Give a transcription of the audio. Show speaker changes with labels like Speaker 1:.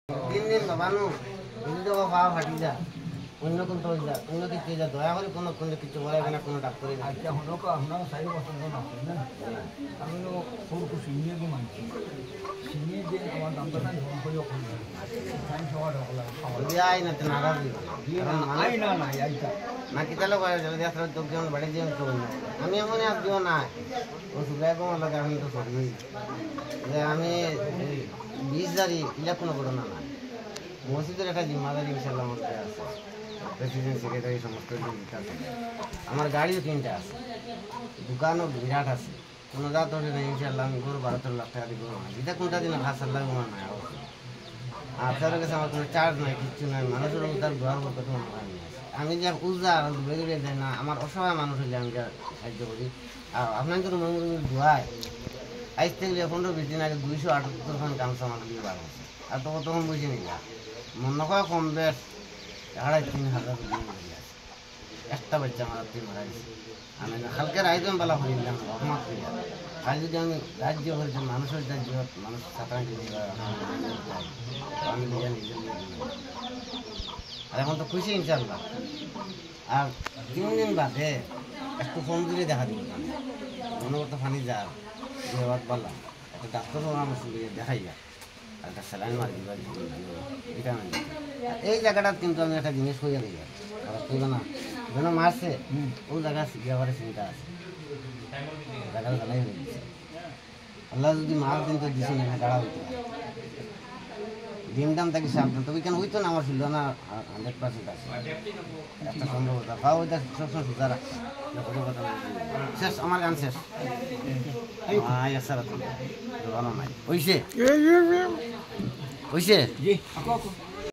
Speaker 1: দিন দিন বাবানু যদি তো পা ফাটি যা অন্য কোনো যা অন্য কিছু যা দয়া করে কোনো কিছু বলে না কোনো ডাক্তারই না
Speaker 2: আচ্ছা হনক আপনার সাইড পছন্দ না না আমি খুব সিনিয়ে কি মানছি সিনিয়ে যে আমার দামটা ফোন করে ফোন টাইম সবার হলো
Speaker 1: যদি আই না তো নারাজ
Speaker 2: আই না না আইতা
Speaker 1: না কি তাহলে জলদি আসলে তো কেমন বাড়ি দিয়ে তো আমি এমন আর দিও না ও সুগায় কম লাগে আমি তো সরি যে আমি 20,000 ইলা কোনো বড় না মসজিদের একটা জিম্মাদারি ইনশাল্লাহ আমার কাছে আছে প্রেসিডেন্ট সেক্রেটারি সমস্ত দিতে আছে আমার গাড়িও 3টা আছে দোকানও বিরাট আছে কোনো যা তো নেই ইনশাল্লাহ আমি গরু 12 লাখ টাকা দিব না এটা কোনটা দিন হাসার লাগবে না আপনার কাছে আমার কোনো চার্জ নাই কিচ্ছু নাই মানুষের তার ঘর করতে কোনো আমি যে উজা বেরিয়ে দেয় না আমার অসহায় মানুষ হইলে আমি যা সাহায্য করি আর আপনার কোনো মঙ্গল ধোয়ায় আজ থেকে 15-20 দিন আগে 278 খান কামসা আমার দিয়ে বার হচ্ছে আর তো তখন বুঝি নি মনে হয় কম বেশ 3,500 একটা বাচ্চা আমার তুই মারা গেছে আমি কালকে রাইতাম বেলা হইলাম রহমত করিয়া আর যদি আমি রাজ্য করেছি মানুষের রাজ্য মানুষ সাঁতারাঙ্কি আমি নিজে নিজে আর এখন তো খুশি ইনশাল্লাহ আর 3 দিন বাদে একটু ফোন দিলে দেখা দিব মনে করতে ফানি যার দেওয়াত পারলাম একটা ডাক্তার আমার সঙ্গে দেখাইয়া আর একটা স্যালাইন মারি দিবা ভিটামিন এই জায়গাটা কিন্তু আমি একটা জিনিস হইয়া দিই তুই না যেন মারছে ওই জায়গা ব্যবহারে চিন্তা আছে জায়গাটা জ্বালাই হয়ে গেছে আল্লাহ যদি মার দিন তো দিছে না গাড়া হইতো দিন দাম থাকি সাবধান তবে কেন হইতো না আমার ছিল না 100% আছে একটা সম্ভবতা পাও ওইটা সবসময় সুতা রাখছে শেষ আমার গান শেষ নাই হইছে
Speaker 2: জি